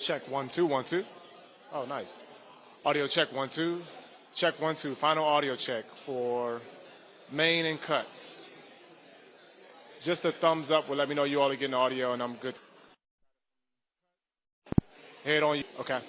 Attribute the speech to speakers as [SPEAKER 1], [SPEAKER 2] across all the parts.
[SPEAKER 1] Check 1 2 1 2. Oh, nice. Audio check 1 2. Check 1 2. Final audio check for main and cuts. Just a thumbs up will let me know you all are getting audio and I'm good. Head on you. Okay.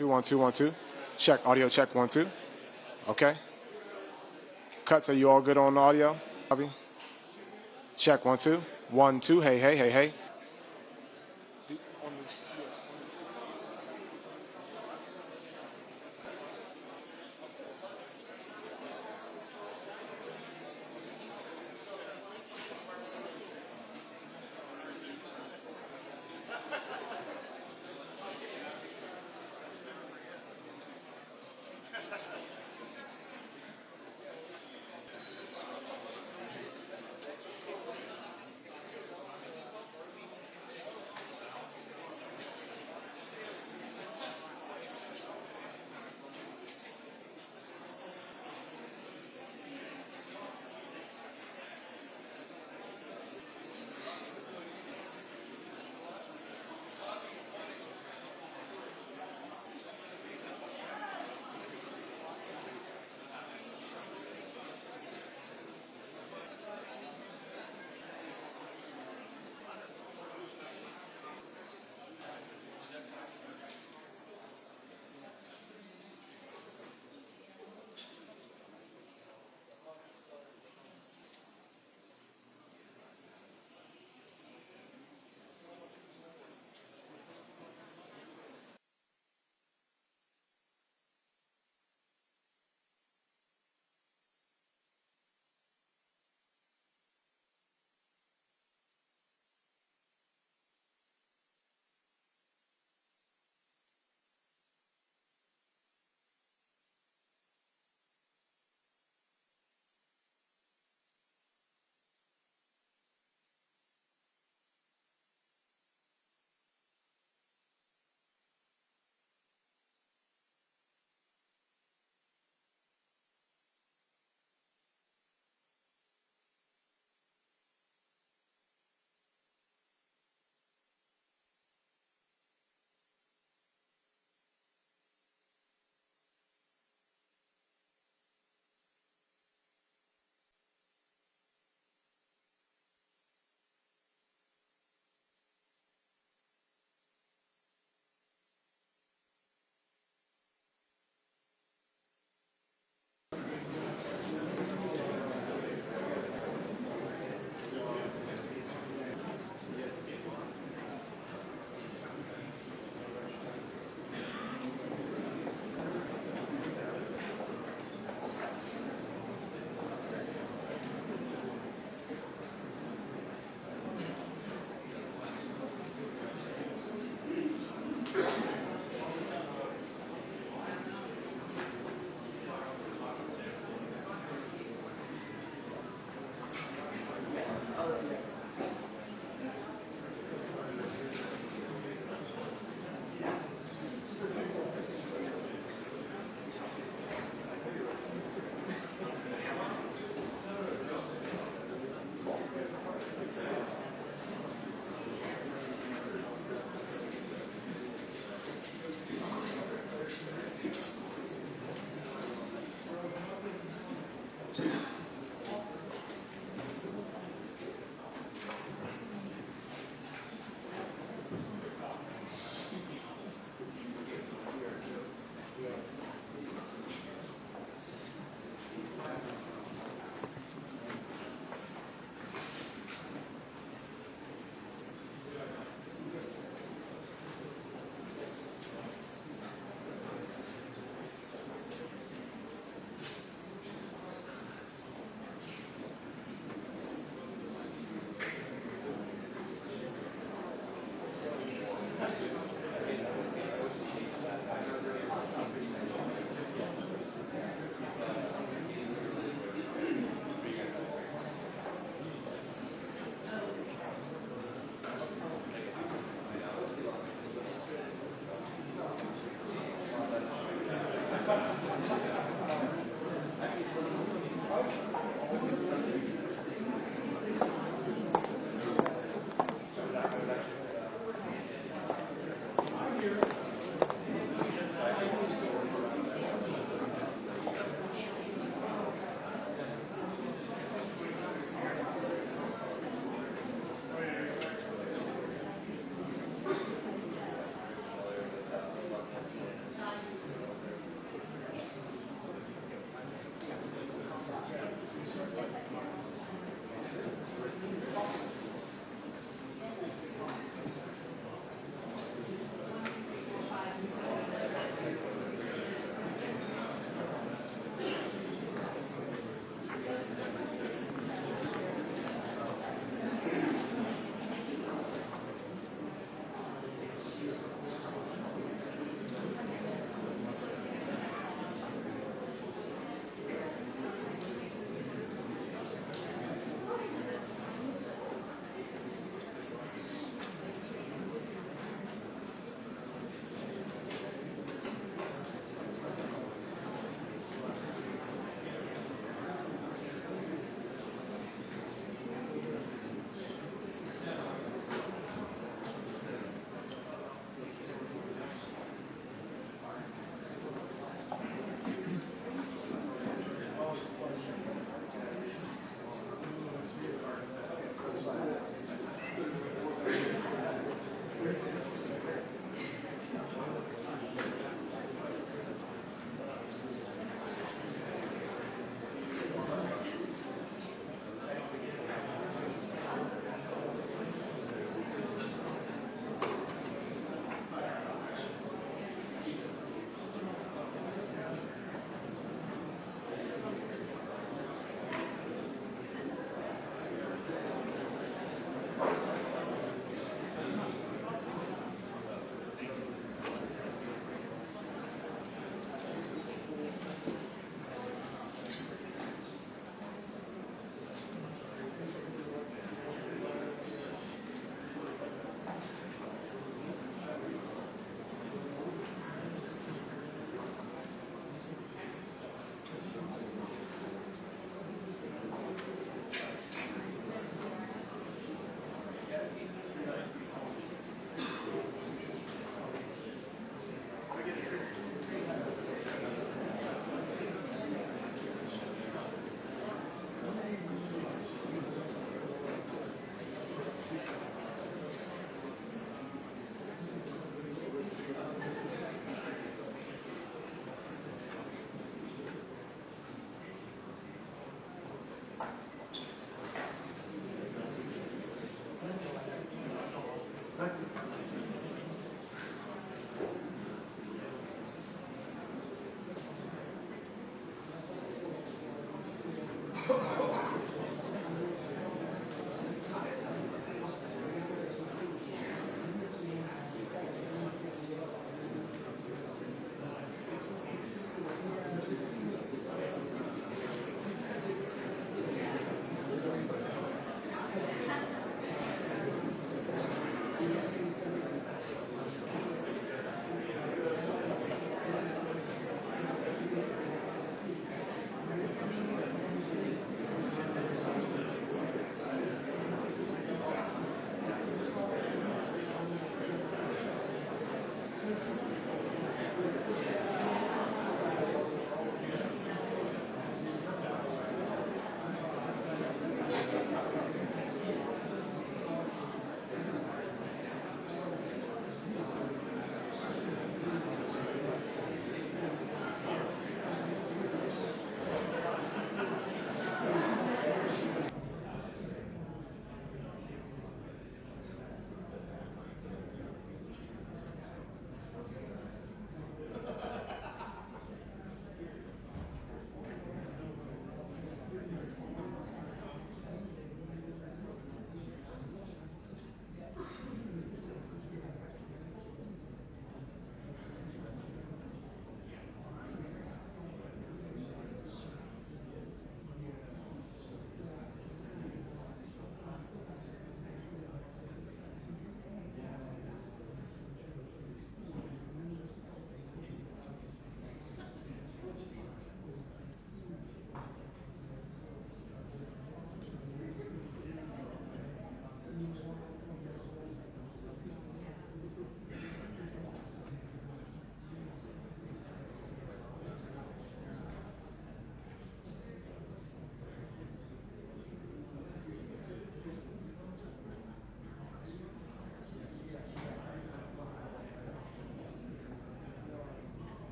[SPEAKER 1] Two, 1 2 1 2. Check audio check 1 2. Okay. Cuts, are you all good on audio? Check 1 2 1 2. Hey hey hey hey.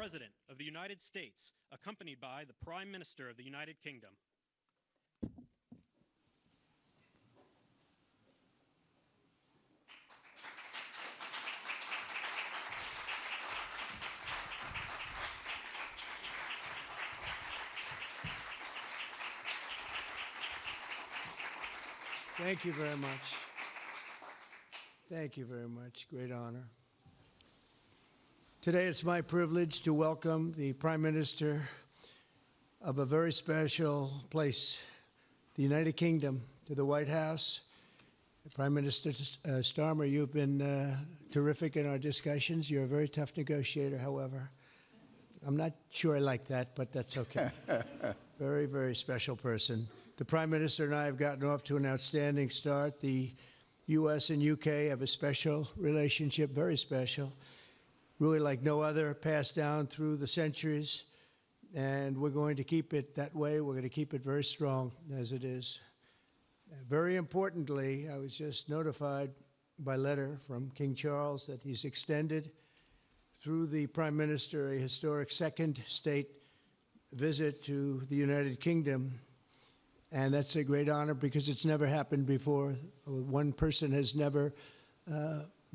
[SPEAKER 2] President of the United States, accompanied by the Prime Minister of the United Kingdom.
[SPEAKER 3] Thank you very much. Thank you very much. Great honor. Today it's my privilege to welcome the Prime Minister of a very special place, the United Kingdom, to the White House. Prime Minister Starmer, you've been terrific in our discussions. You're a very tough negotiator, however. I'm not sure I like that, but that's okay. Very, very special person. The Prime Minister and I have gotten off to an outstanding start. The U.S. and U.K. have a special relationship, very special, really like no other, passed down through the centuries, and we're going to keep it that way. We're going to keep it very strong as it is. Very importantly, I was just notified by letter from King Charles that he's extended through the Prime Minister a historic second state visit to the United Kingdom. And that's a great honor because it's never happened before. One person has never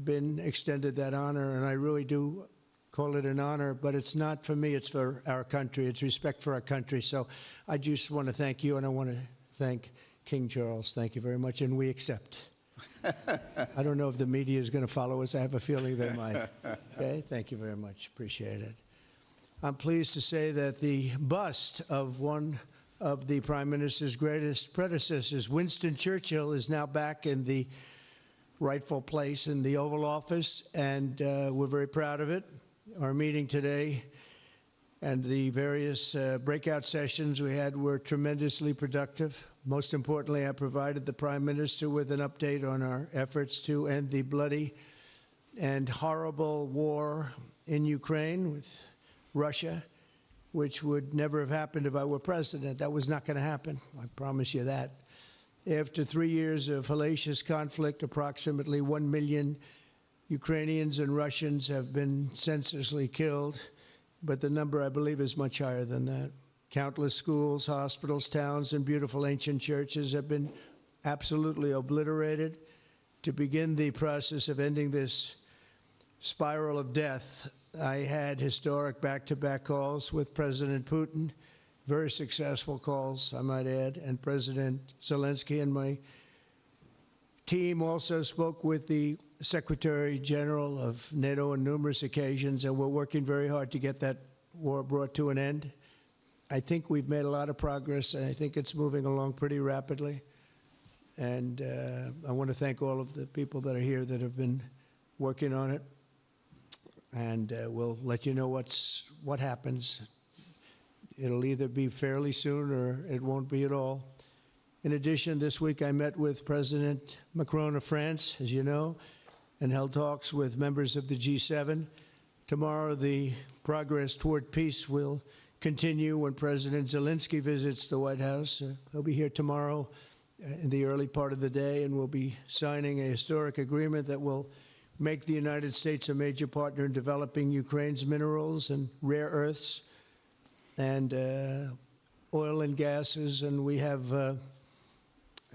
[SPEAKER 3] been extended that honor, and I really do call it an honor, but it's not for me, it's for our country. It's respect for our country. So I just want to thank you, and I want to thank King Charles. Thank you very much, and we accept. I don't know if the media is going to follow us. I have a feeling they might. Okay, thank you very much. Appreciate it. I'm pleased to say that the bust of one of the Prime Minister's greatest predecessors, Winston Churchill, is now back in the rightful place in the Oval Office, and we're very proud of it. Our meeting today and the various breakout sessions we had were tremendously productive. Most importantly, I provided the Prime Minister with an update on our efforts to end the bloody and horrible war in Ukraine with Russia, which would never have happened if I were president. That was not going to happen. I promise you that. After 3 years of hellacious conflict, approximately 1 million Ukrainians and Russians have been senselessly killed, but the number, I believe, is much higher than that. Countless schools, hospitals, towns, and beautiful ancient churches have been absolutely obliterated. To begin the process of ending this spiral of death, I had historic back-to-back calls with President Putin, very successful calls, I might add, and President Zelensky, and my team also spoke with the Secretary General of NATO on numerous occasions, and we're working very hard to get that war brought to an end. I think we've made a lot of progress, and I think it's moving along pretty rapidly. And I want to thank all of the people that are here that have been working on it. And we'll let you know what happens. It'll either be fairly soon or it won't be at all. In addition, this week I met with President Macron of France, as you know, and held talks with members of the G7. Tomorrow, the progress toward peace will continue when President Zelensky visits the White House. He'll be here tomorrow in the early part of the day, and we'll be signing a historic agreement that will make the United States a major partner in developing Ukraine's minerals and rare earths and oil and gases, and we have a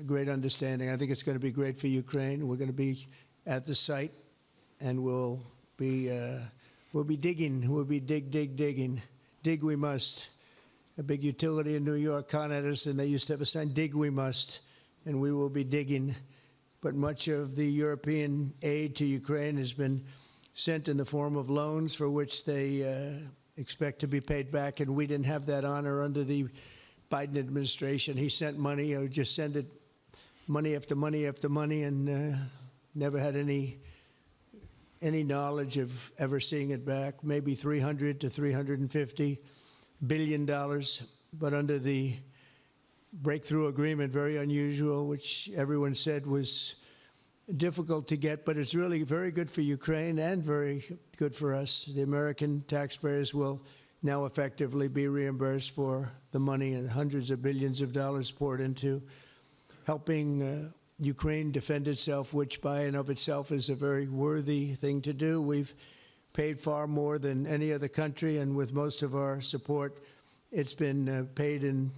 [SPEAKER 3] great understanding. I think it's going to be great for Ukraine. We're going to be at the site, and we'll be digging. We'll be digging. Dig we must. A big utility in New York con us, and they used to have a sign, dig we must, and we will be digging. But much of the European aid to Ukraine has been sent in the form of loans for which they expect to be paid back, and we didn't have that honor under the Biden administration. He sent money, or just sent it, money after money after money, and never had any knowledge of ever seeing it back. Maybe $300 to $350 billion, but under the breakthrough agreement, very unusual, which everyone said was difficult to get, but it's really very good for Ukraine and very good for us. The American taxpayers will now effectively be reimbursed for the money and hundreds of billions of dollars poured into helping Ukraine defend itself, which by and of itself is a very worthy thing to do. We've paid far more than any other country, and with most of our support, it's been paid in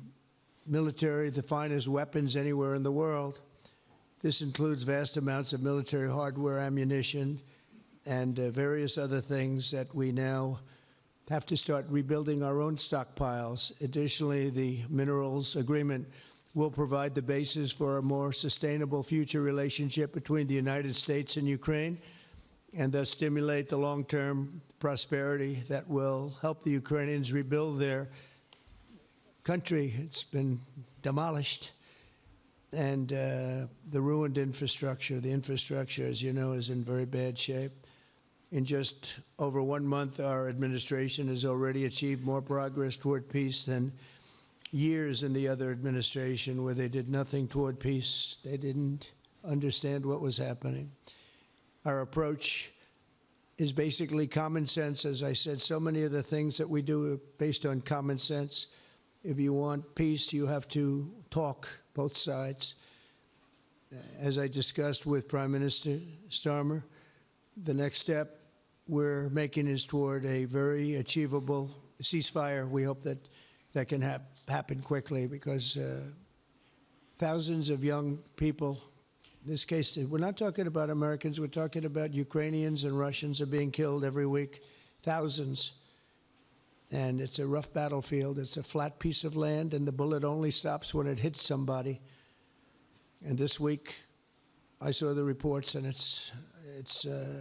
[SPEAKER 3] military, the finest weapons anywhere in the world. This includes vast amounts of military hardware, ammunition, and various other things that we now have to start rebuilding our own stockpiles. Additionally, the minerals agreement will provide the basis for a more sustainable future relationship between the United States and Ukraine, and thus stimulate the long-term prosperity that will help the Ukrainians rebuild their country. It's been demolished. And the ruined infrastructure. The infrastructure, as you know, is in very bad shape. In just over 1 month, our administration has already achieved more progress toward peace than years in the other administration where they did nothing toward peace. They didn't understand what was happening. Our approach is basically common sense. As I said, so many of the things that we do are based on common sense. If you want peace, you have to talk, both sides. As I discussed with Prime Minister Starmer, the next step we're making is toward a very achievable ceasefire. We hope that that can happen quickly, because thousands of young people, in this case, we're not talking about Americans, we're talking about Ukrainians and Russians are being killed every week, thousands. And it's a rough battlefield. It's a flat piece of land, and the bullet only stops when it hits somebody. And this week, I saw the reports, and it's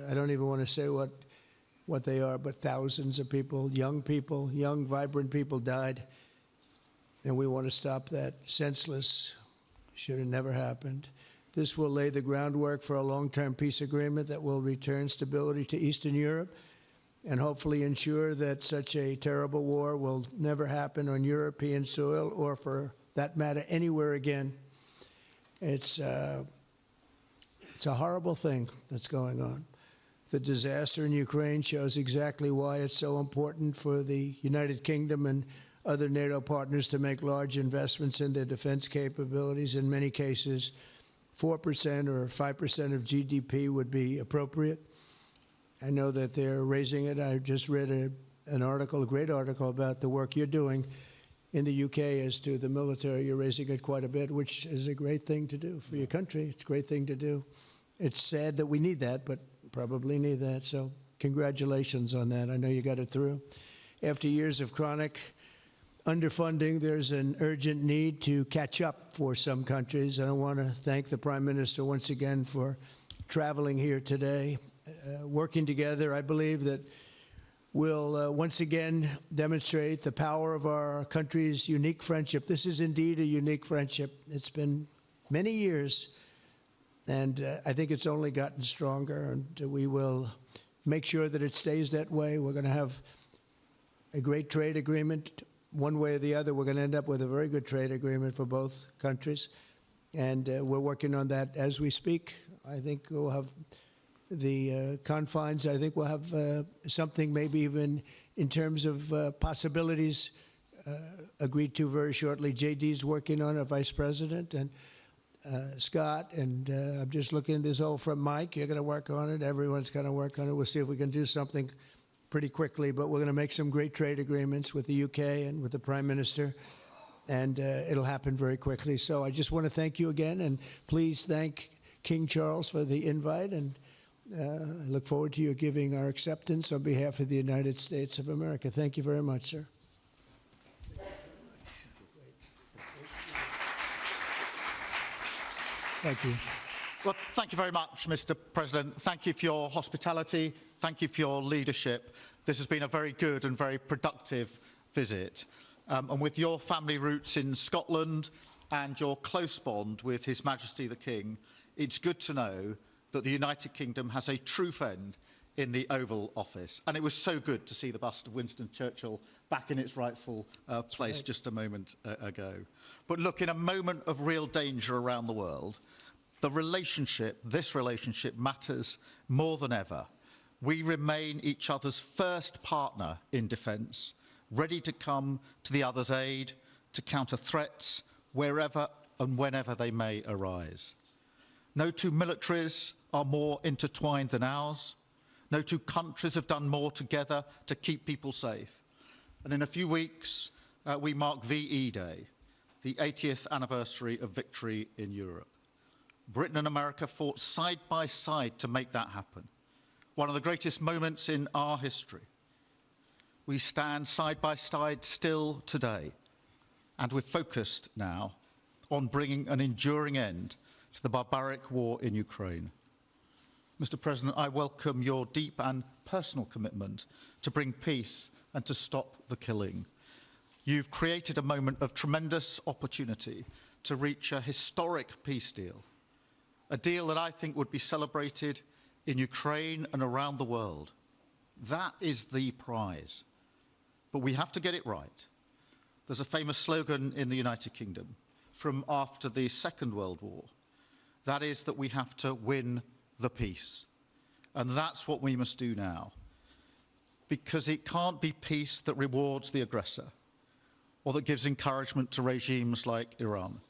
[SPEAKER 3] I don't even want to say what they are, but thousands of people, young, vibrant people died. And we want to stop that. Senseless. Should have never happened. This will lay the groundwork for a long-term peace agreement that will return stability to Eastern Europe and hopefully ensure that such a terrible war will never happen on European soil, or for that matter, anywhere again. It's a horrible thing that's going on. The disaster in Ukraine shows exactly why it's so important for the United Kingdom and other NATO partners to make large investments in their defense capabilities. In many cases, 4% or 5% of GDP would be appropriate. I know that they're raising it. I just read an article, a great article, about the work you're doing in the UK as to the military. You're raising it quite a bit, which is a great thing to do for your country. It's a great thing to do. It's sad that we need that, but probably need that. So congratulations on that. I know you got it through. After years of chronic underfunding, there's an urgent need to catch up for some countries. And I want to thank the Prime Minister once again for traveling here today. Working together, I believe that we'll once again demonstrate the power of our country's unique friendship. This is indeed a unique friendship. It's been many years, and I think it's only gotten stronger, and we will make sure that it stays that way. We're going to have a great trade agreement. One way or the other, we're going to end up with a very good trade agreement for both countries, and we're working on that as we speak. I think we'll have the confines. I think we'll have something maybe even in terms of possibilities agreed to very shortly. JD's working on it, Vice President, and Scott, and I'm just looking at this all from Mike. You're going to work on it. Everyone's going to work on it. We'll see if we can do something pretty quickly, but we're going to make some great trade agreements with the UK and with the Prime Minister, and it'll happen very quickly. So I just want to thank you again, and please thank King Charles for the invite, and I look forward to you giving our acceptance on behalf of the United States of America. Thank you very much, sir. Thank you.
[SPEAKER 4] Well, thank you very much, Mr. President. Thank you for your hospitality. Thank you for your leadership. This has been a very good and very productive visit. And with your family roots in Scotland and your close bond with His Majesty the King, it's good to know that the United Kingdom has a true friend in the Oval Office. And it was so good to see the bust of Winston Churchill back in its rightful place just a moment ago. But look, in a moment of real danger around the world, this relationship matters more than ever. We remain each other's first partner in defence, ready to come to the other's aid, to counter threats wherever and whenever they may arise. No two militaries are more intertwined than ours. No two countries have done more together to keep people safe. And in a few weeks, we mark VE Day, the 80th anniversary of victory in Europe. Britain and America fought side by side to make that happen. One of the greatest moments in our history. We stand side by side still today, and we're focused now on bringing an enduring end to the barbaric war in Ukraine. Mr. President, I welcome your deep and personal commitment to bring peace and to stop the killing. You've created a moment of tremendous opportunity to reach a historic peace deal, a deal that I think would be celebrated in Ukraine and around the world. That is the prize. But we have to get it right. There's a famous slogan in the United Kingdom from after the Second World War. That is that we have to win the peace. And that's what we must do now. Because it can't be peace that rewards the aggressor or that gives encouragement to regimes like Iran.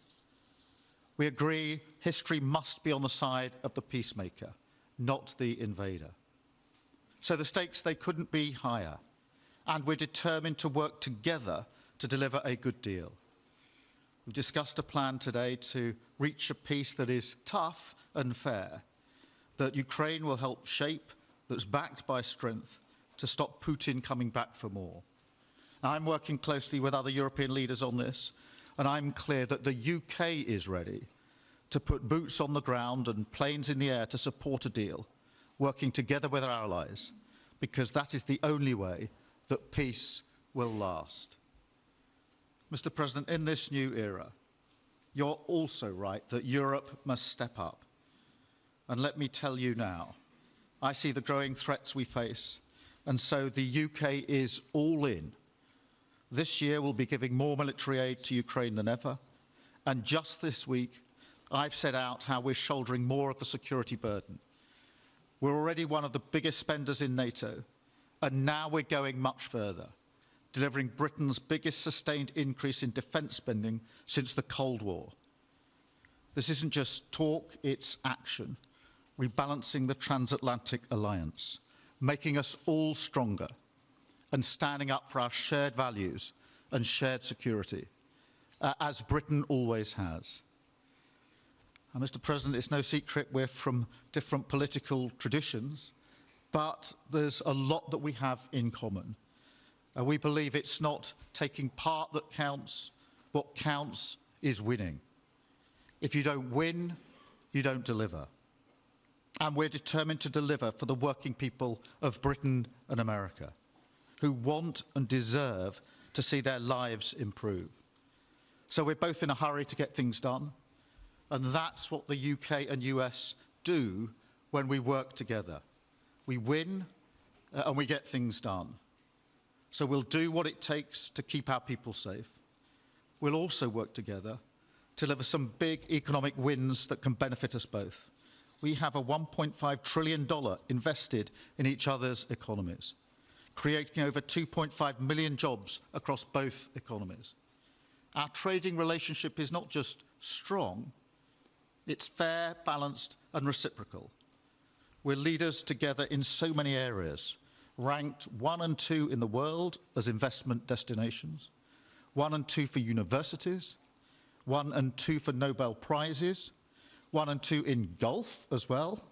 [SPEAKER 4] We agree history must be on the side of the peacemaker, not the invader. So the stakes, they couldn't be higher. And we're determined to work together to deliver a good deal. We've discussed a plan today to reach a peace that is tough and fair, that Ukraine will help shape, that's backed by strength, to stop Putin coming back for more. Now, I'm working closely with other European leaders on this, and I'm clear that the UK is ready to put boots on the ground and planes in the air to support a deal, working together with our allies, because that is the only way that peace will last. Mr. President, in this new era, you're also right that Europe must step up. And let me tell you now, I see the growing threats we face, and so the UK is all in. This year we'll be giving more military aid to Ukraine than ever, and just this week I've set out how we're shouldering more of the security burden. We're already one of the biggest spenders in NATO, and now we're going much further, delivering Britain's biggest sustained increase in defence spending since the Cold War. This isn't just talk, it's action, rebalancing the transatlantic alliance, making us all stronger, and standing up for our shared values and shared security, as Britain always has. And Mr. President, it's no secret we're from different political traditions, but there's a lot that we have in common. We believe it's not taking part that counts. What counts is winning. If you don't win, you don't deliver. And we're determined to deliver for the working people of Britain and America, who want and deserve to see their lives improve. So we're both in a hurry to get things done, and that's what the UK and US do when we work together. We win and we get things done. So we'll do what it takes to keep our people safe. We'll also work together to deliver some big economic wins that can benefit us both. We have a $1.5 trillion invested in each other's economies, creating over 2.5 million jobs across both economies. Our trading relationship is not just strong, it's fair, balanced, and reciprocal. We're leaders together in so many areas, ranked 1 and 2 in the world as investment destinations, 1 and 2 for universities, 1 and 2 for Nobel Prizes, 1 and 2 in golf as well,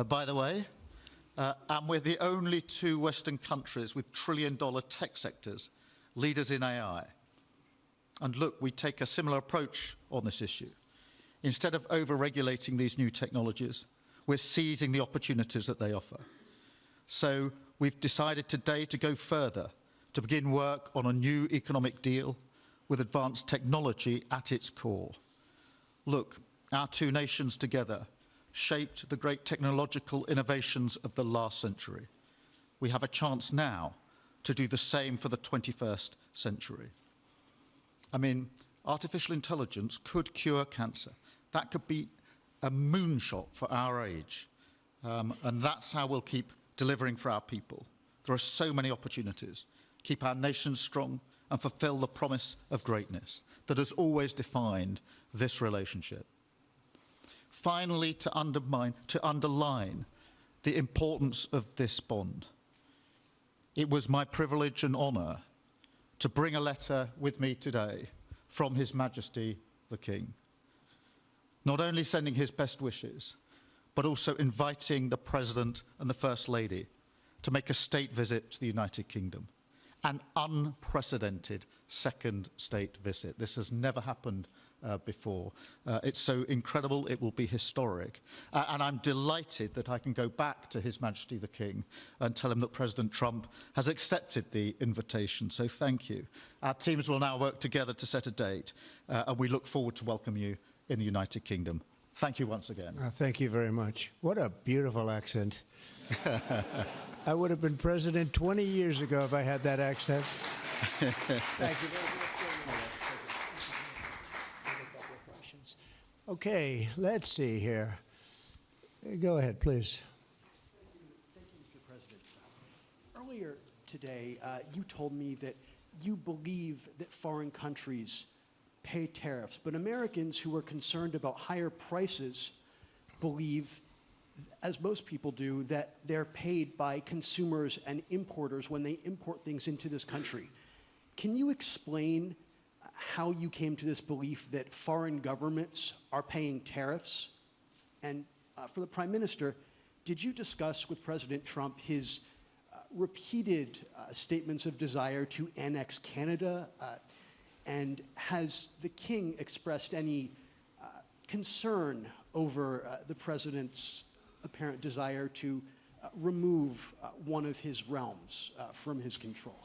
[SPEAKER 4] by the way, and we're the only 2 Western countries with trillion-dollar tech sectors, leaders in AI. And look, we take a similar approach on this issue. Instead of over-regulating these new technologies, we're seizing the opportunities that they offer. So we've decided today to go further, to begin work on a new economic deal with advanced technology at its core. Look, our 2 nations together shaped the great technological innovations of the last century. We have a chance now to do the same for the 21st century. I mean, artificial intelligence could cure cancer. That could be a moonshot for our age. And that's how we'll keep delivering for our people. There are so many opportunities. Keep our nation strong and fulfill the promise of greatness that has always defined this relationship. Finally, to underline the importance of this bond. It was my privilege and honour to bring a letter with me today from His Majesty the King, not only sending his best wishes, but also inviting the President and the First Lady to make a state visit to the United Kingdom, an unprecedented second state visit. This has never happened before. It's so incredible, it will be historic. And I'm delighted that I can go back to His Majesty the King and tell him that President Trump has accepted the invitation. So thank you. Our teams will now work together to set a date, and we look forward to welcome you in the United Kingdom. Thank you once again.
[SPEAKER 3] Thank you very much. What a beautiful accent. I would have been president 20 years ago if I had that accent. Thank you very much. Okay, let's see here. Go ahead, please.
[SPEAKER 5] Thank you, Mr. President. Earlier today, you told me that you believe that foreign countries pay tariffs, but Americans who are concerned about higher prices believe, as most people do, that they're paid by consumers and importers when they import things into this country. Can you explain how you came to this belief that foreign governments are paying tariffs? And for the Prime Minister, did you discuss with President Trump his repeated statements of desire to annex Canada? And has the King expressed any concern over the President's apparent desire to remove one of his realms from his control?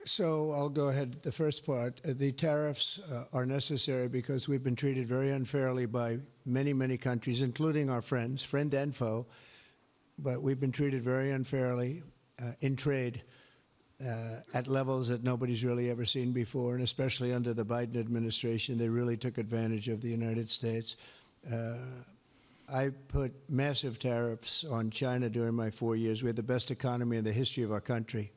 [SPEAKER 3] So I'll go ahead. The first part, the tariffs are necessary because we've been treated very unfairly by many, many countries, including our friends, friend and foe. But we've been treated very unfairly in trade at levels that nobody's really ever seen before, and especially under the Biden administration, they really took advantage of the United States. I put massive tariffs on China during my 4 years. We had the best economy in the history of our country.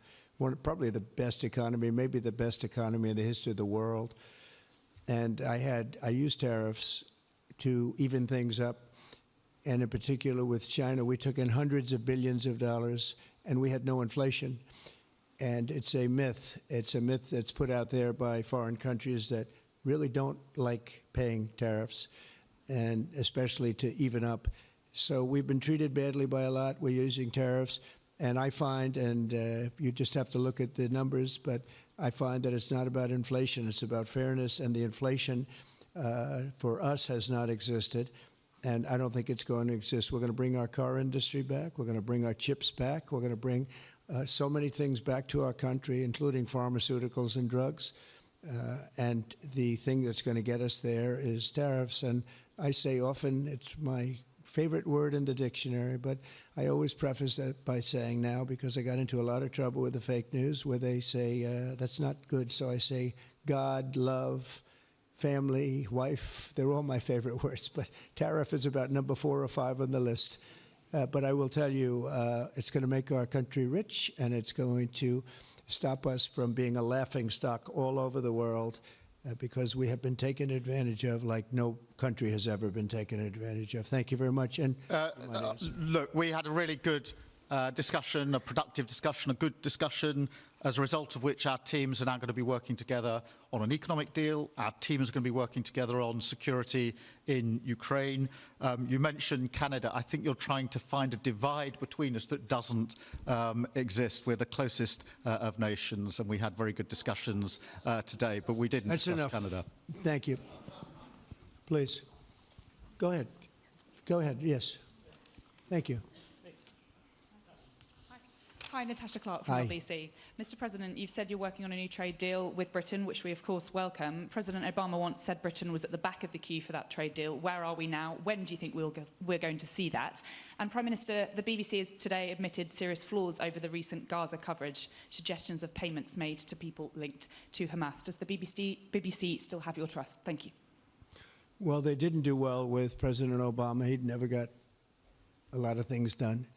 [SPEAKER 3] Probably the best economy, maybe the best economy in the history of the world. And I used tariffs to even things up. And in particular with China, we took in hundreds of billions of dollars and we had no inflation. And it's a myth. It's a myth that's put out there by foreign countries that really don't like paying tariffs, and especially to even up. So we've been treated badly by a lot. We're using tariffs. And I find, and you just have to look at the numbers, but I find that it's not about inflation, it's about fairness, and the inflation for us has not existed, and I don't think it's going to exist. We're going to bring our car industry back, we're going to bring our chips back, we're going to bring so many things back to our country, including pharmaceuticals and drugs, and the thing that's going to get us there is tariffs. And I say often, it's my favorite word in the dictionary, but I always preface that by saying now, because I got into a lot of trouble with the fake news where they say that's not good, so I say God, love, family, wife, they're all my favorite words, but tariff is about number 4 or 5 on the list. But I will tell you, it's going to make our country rich, and it's going to stop us from being a laughingstock all over the world, because we have been taken advantage of like no country has ever been taken advantage of. Thank you very much. And
[SPEAKER 4] look, we had a really good discussion, a productive discussion, a good discussion, as a result of which our teams are now going to be working together on an economic deal. Our teams are going to be working together on security in Ukraine. You mentioned Canada. I think you're trying to find a divide between us that doesn't exist. We're the closest of nations, and we had very good discussions today, but we didn't discuss Canada.
[SPEAKER 3] Thank you. Please. Go ahead. Go ahead. Yes. Thank you.
[SPEAKER 6] Hi, Natasha Clark from LBC. Mr. President, you've said you're working on a new trade deal with Britain, which we of course welcome. President Obama once said Britain was at the back of the queue for that trade deal. Where are we now? When do you think we're going to see that? And Prime Minister, the BBC has today admitted serious flaws over the recent Gaza coverage, suggestions of payments made to people linked to Hamas. Does the BBC still have your trust? Thank you.
[SPEAKER 3] Well, they didn't do well with President Obama. He'd never got a lot of things done,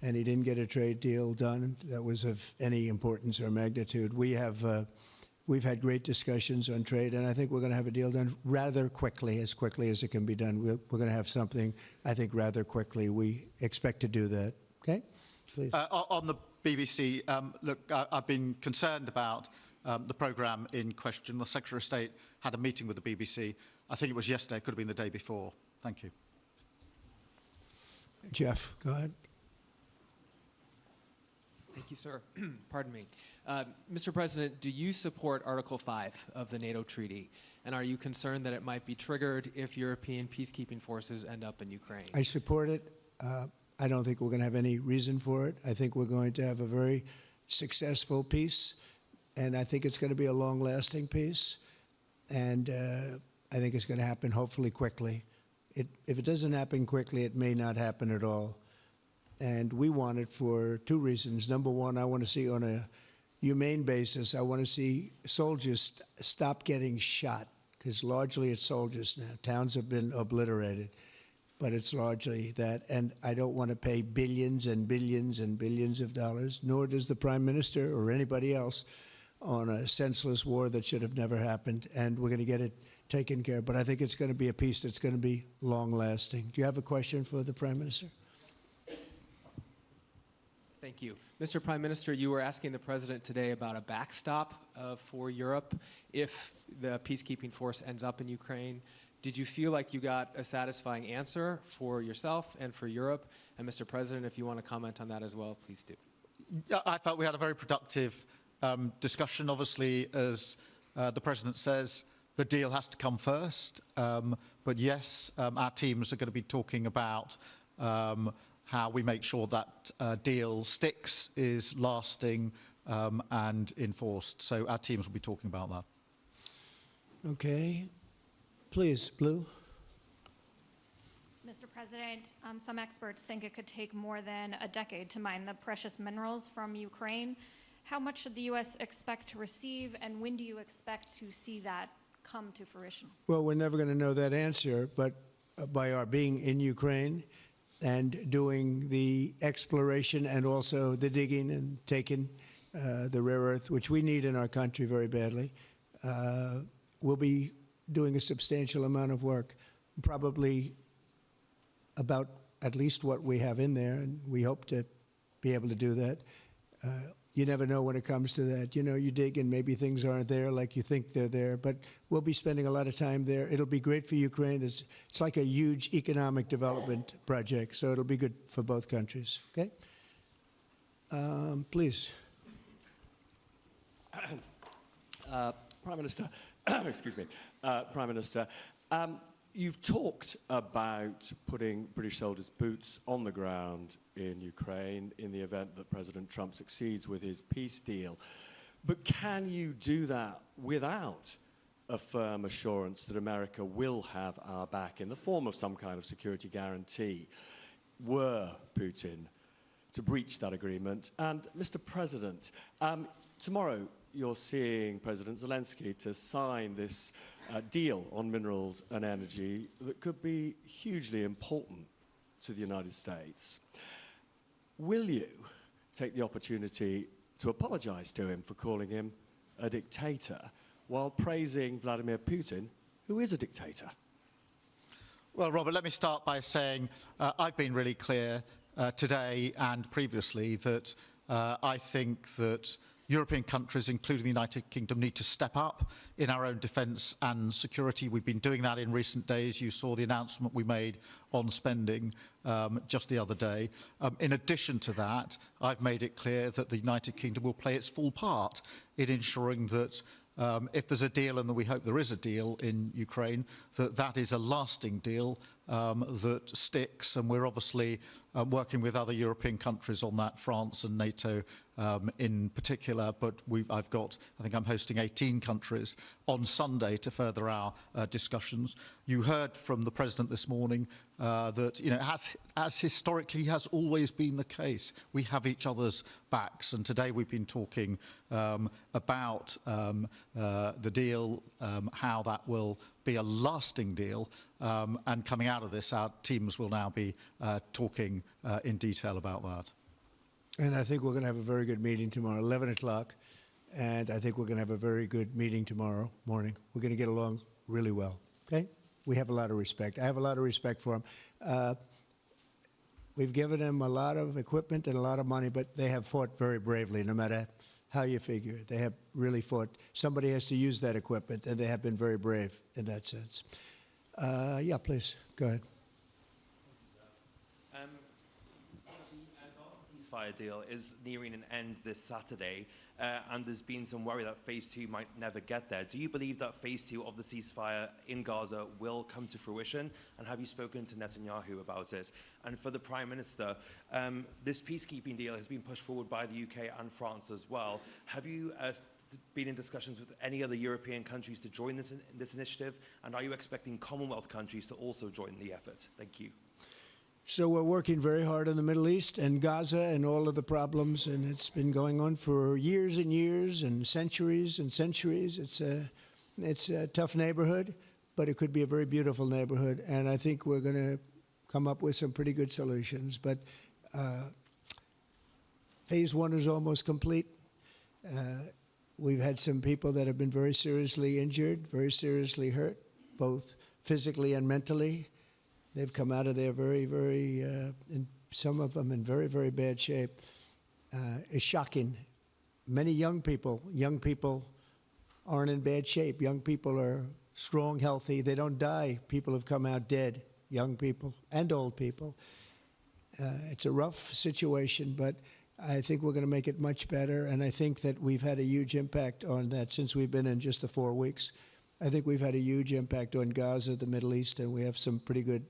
[SPEAKER 3] and he didn't get a trade deal done that was of any importance or magnitude. We have we've had great discussions on trade, and I think we're going to have a deal done rather quickly as it can be done. We're going to have something, I think, rather quickly. We expect to do that. Okay? Please.
[SPEAKER 4] On the BBC, look, I've been concerned about the programme in question. The Secretary of State had a meeting with the BBC. I think it was yesterday, it could have been the day before. Thank you.
[SPEAKER 3] Jeff, go ahead.
[SPEAKER 7] Thank you, sir. Pardon me. Mr. President, do you support Article 5 of the NATO treaty? And are you concerned that it might be triggered if European peacekeeping forces end up in Ukraine?
[SPEAKER 3] I support it. I don't think we're going to have any reason for it. I think we're going to have a very successful peace, and I think it's going to be a long-lasting peace. And I think it's going to happen hopefully quickly. If it doesn't happen quickly, it may not happen at all. And we want it for two reasons. Number one, I want to see on a humane basis, I want to see soldiers stop getting shot, because largely it's soldiers now. Towns have been obliterated, but it's largely that. And I don't want to pay billions and billions and billions of dollars, nor does the Prime Minister or anybody else, on a senseless war that should have never happened. And we're going to get it taken care of. But I think it's going to be a peace that's going to be long-lasting. Do you have a question for the Prime Minister?
[SPEAKER 7] Thank you. Mr. Prime Minister, you were asking the President today about a backstop for Europe if the peacekeeping force ends up in Ukraine. Did you feel like you got a satisfying answer for yourself and for Europe? And Mr. President, if you want to comment on that as well, please do.
[SPEAKER 4] I felt we had a very productive discussion. Obviously, as the President says, the deal has to come first. But yes, our teams are going to be talking about how we make sure that deal sticks, is lasting and enforced. So our teams will be talking about that.
[SPEAKER 3] Okay. Please, Blue.
[SPEAKER 8] Mr. President, some experts think it could take more than a decade to mine the precious minerals from Ukraine. How much should the U.S. expect to receive, and when do you expect to see that come to fruition?
[SPEAKER 3] Well, we're never going to know that answer, but by our being in Ukraine and doing the exploration and also the digging and taking the rare earth, which we need in our country very badly, we'll be doing a substantial amount of work, probably about at least what we have in there, and we hope to be able to do that. You never know when it comes to that. You know, you dig and maybe things aren't there like you think they're there, but we'll be spending a lot of time there. It'll be great for Ukraine. It's like a huge economic development project, so it'll be good for both countries. Okay? Please.
[SPEAKER 9] Prime Minister, excuse me, Prime Minister, you've talked about putting British soldiers' boots on the ground in Ukraine in the event that President Trump succeeds with his peace deal. But can you do that without a firm assurance that America will have our back in the form of some kind of security guarantee were Putin to breach that agreement? And Mr. President, tomorrow you're seeing President Zelensky to sign this deal on minerals and energy that could be hugely important to the United States. Will you take the opportunity to apologize to him for calling him a dictator while praising Vladimir Putin, who is a dictator?
[SPEAKER 4] Well, Robert, let me start by saying I've been really clear today and previously that I think that European countries, including the United Kingdom, need to step up in our own defence and security. We've been doing that in recent days. You saw the announcement we made on spending just the other day. In addition to that, I've made it clear that the United Kingdom will play its full part in ensuring that if there's a deal, and we hope there is a deal in Ukraine, that is a lasting deal that sticks. And we're obviously working with other European countries on that, France and NATO in particular. But I think I'm hosting 18 countries on Sunday to further our discussions. You heard from the President this morning that, you know, as historically has always been the case, we have each other's backs. And today we've been talking about the deal, how that will be a lasting deal. And coming out of this, our teams will now be talking in detail about that.
[SPEAKER 3] And I think we're going to have a very good meeting tomorrow, 11 o'clock. and I think we're going to have a very good meeting tomorrow morning. We're going to get along really well, okay? We have a lot of respect. I have a lot of respect for them. We've given them a lot of equipment and a lot of money, but they have fought very bravely, no matter how you figure it. They have really fought. Somebody has to use that equipment, and they have been very brave in that sense. Yeah, please, go ahead.
[SPEAKER 10] The ceasefire deal is nearing an end this Saturday, and there's been some worry that phase 2 might never get there. Do you believe that phase 2 of the ceasefire in Gaza will come to fruition? And have you spoken to Netanyahu about it? And for the Prime Minister, this peacekeeping deal has been pushed forward by the UK and France as well. Have you been in discussions with any other European countries to join this initiative? And are you expecting Commonwealth countries to also join the effort? Thank you.
[SPEAKER 3] So we're working very hard in the Middle East and Gaza and all of the problems, and it's been going on for years and years and centuries and centuries. It's a tough neighborhood, but it could be a very beautiful neighborhood, and I think we're going to come up with some pretty good solutions. But phase 1 is almost complete. We've had some people that have been very seriously injured, very seriously hurt, both physically and mentally. They've come out of there and some of them in very, very bad shape. It's shocking. Many young people aren't in bad shape. Young people are strong, healthy. They don't die. People have come out dead, young people and old people. It's a rough situation, but I think we're going to make it much better, and I think that we've had a huge impact on that since we've been in just the 4 weeks. I think we've had a huge impact on Gaza, the Middle East, and we have some pretty good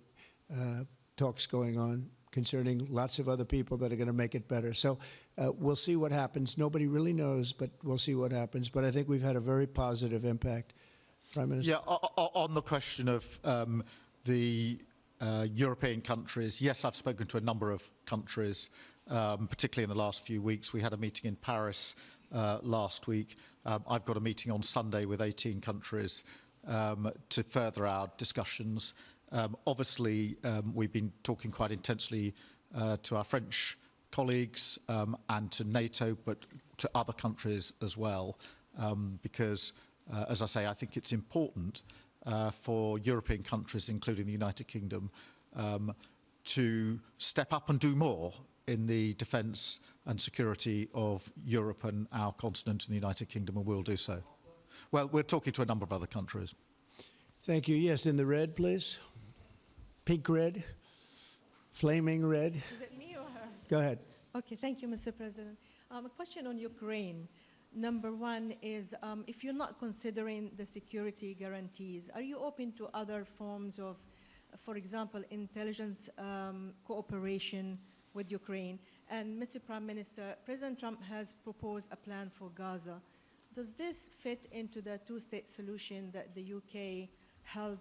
[SPEAKER 3] talks going on concerning lots of other people that are going to make it better. So we'll see what happens. Nobody really knows, but we'll see what happens. But I think we've had a very positive impact. Prime Minister?
[SPEAKER 4] Yeah, on the question of the European countries, yes, I've spoken to a number of countries, particularly in the last few weeks. We had a meeting in Paris last week. I've got a meeting on Sunday with 18 countries to further our discussions. Obviously, we've been talking quite intensely to our French colleagues and to NATO, but to other countries as well, because, as I say, I think it's important for European countries, including the United Kingdom, to step up and do more in the defence and security of Europe and our continent and the United Kingdom, and we'll do so. Well, we're talking to a number of other countries.
[SPEAKER 3] Thank you. Yes, in the red, please. Pink red, flaming red.
[SPEAKER 11] Is it me or her?
[SPEAKER 3] Go ahead.
[SPEAKER 11] Okay, thank you, Mr. President. A question on Ukraine. Number one is, if you're not considering the security guarantees, are you open to other forms of, for example, intelligence cooperation with Ukraine? And Mr. Prime Minister, President Trump has proposed a plan for Gaza. Does this fit into the two-state solution that the UK held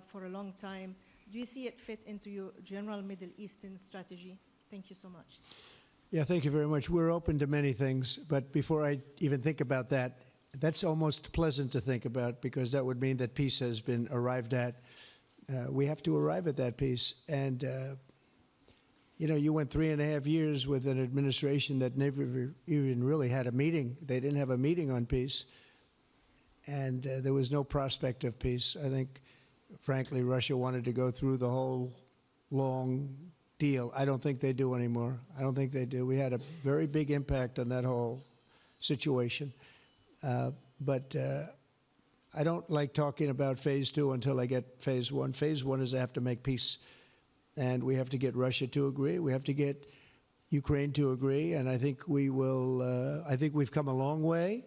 [SPEAKER 11] for a long time? Do you see it fit into your general Middle Eastern strategy? Thank you so much.
[SPEAKER 3] Yeah, thank you very much. We're open to many things, but before I even think about that, that's almost pleasant to think about because that would mean that peace has been arrived at. We have to arrive at that peace. And, you know, you went 3.5 years with an administration that never even really had a meeting. They didn't have a meeting on peace. And there was no prospect of peace. I think, frankly, Russia wanted to go through the whole long deal. I don't think they do anymore. I don't think they do. We had a very big impact on that whole situation. But I don't like talking about phase 2 until I get phase 1. Phase 1 is I have to make peace. And we have to get Russia to agree. We have to get Ukraine to agree. And I think we will, I think we've come a long way.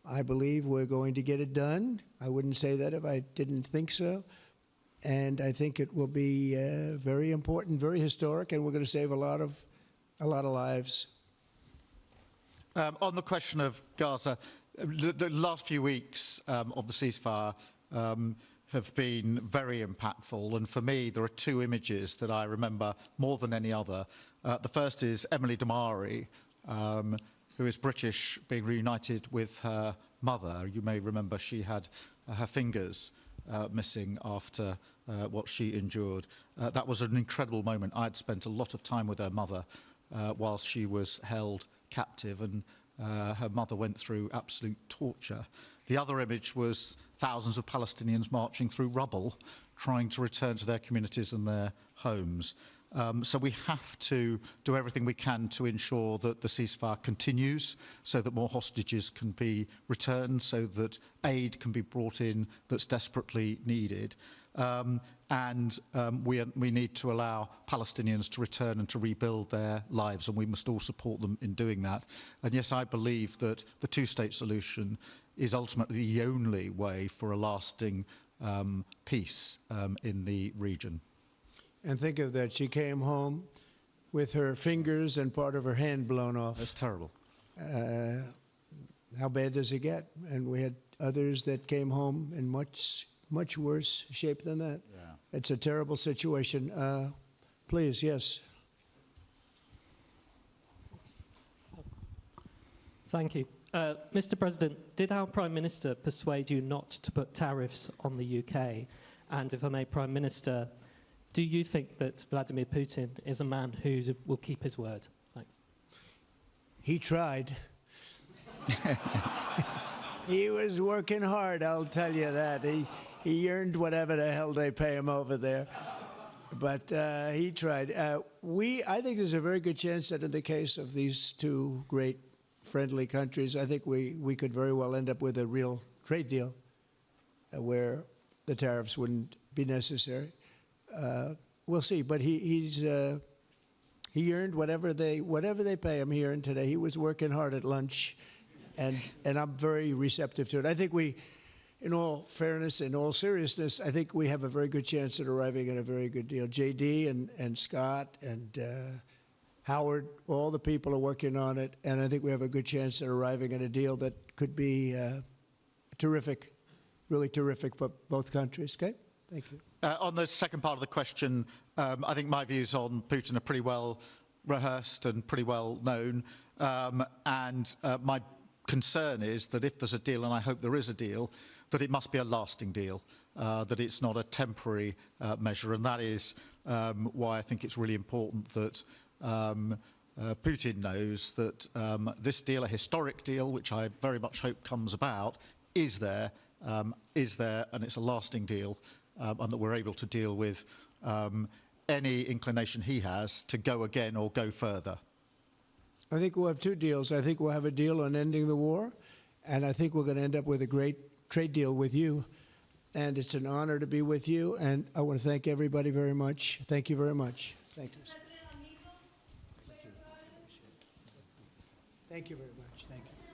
[SPEAKER 3] I believe we're going to get it done. I wouldn't say that if I didn't think so. And I think it will be very important, very historic, and we're going to save a lot of lives.
[SPEAKER 4] On the question of Gaza, the last few weeks of the ceasefire have been very impactful. And for me, there are two images that I remember more than any other. The first is Emily Damari, who is British, being reunited with her mother. You may remember she had her fingers missing after what she endured. That was an incredible moment. I'd spent a lot of time with her mother whilst she was held captive, and her mother went through absolute torture. The other image was thousands of Palestinians marching through rubble, trying to return to their communities and their homes. So we have to do everything we can to ensure that the ceasefire continues, so that more hostages can be returned, so that aid can be brought in that's desperately needed. We need to allow Palestinians to return and to rebuild their lives, and we must all support them in doing that. And yes, I believe that the two-state solution is ultimately the only way for a lasting peace in the region.
[SPEAKER 3] And think of that, she came home with her fingers and part of her hand blown off.
[SPEAKER 4] That's terrible.
[SPEAKER 3] How bad does it get? And we had others that came home in much worse shape than that.
[SPEAKER 4] Yeah.
[SPEAKER 3] It's a terrible situation. Please, yes.
[SPEAKER 12] Thank you. Mr. President, did our Prime Minister persuade you not to put tariffs on the UK? And if I may, Prime Minister, do you think that Vladimir Putin is a man who will keep his word? Thanks.
[SPEAKER 3] He tried. He was working hard, I'll tell you that. He earned whatever the hell they pay him over there. But he tried. I think there's a very good chance that in the case of these two great friendly countries, I think we could very well end up with a real trade deal where the tariffs wouldn't be necessary. We'll see. But he earned whatever they pay him. He earned today. He was working hard at lunch, and I'm very receptive to it. I think in all fairness, in all seriousness, I think we have a very good chance at arriving at a very good deal. JD and Scott and Howard, all the people are working on it, and I think we have a good chance at arriving at a deal that could be terrific, really terrific for both countries. Okay? Thank you.
[SPEAKER 4] On the second part of the question, I think my views on Putin are pretty well rehearsed and pretty well known. My concern is that if there's a deal, and I hope there is a deal, that it must be a lasting deal, that it's not a temporary measure. And that is why I think it's really important that Putin knows that this deal, a historic deal, which I very much hope comes about, is there, and it's a lasting deal. And that we're able to deal with any inclination he has to go again or go further.
[SPEAKER 3] I think we'll have two deals. I think we'll have a deal on ending the war, and I think we're going to end up with a great trade deal with you. And it's an honor to be with you, and I want to thank everybody very much. Thank you very much. Thank you. Thank you very much. Thank you.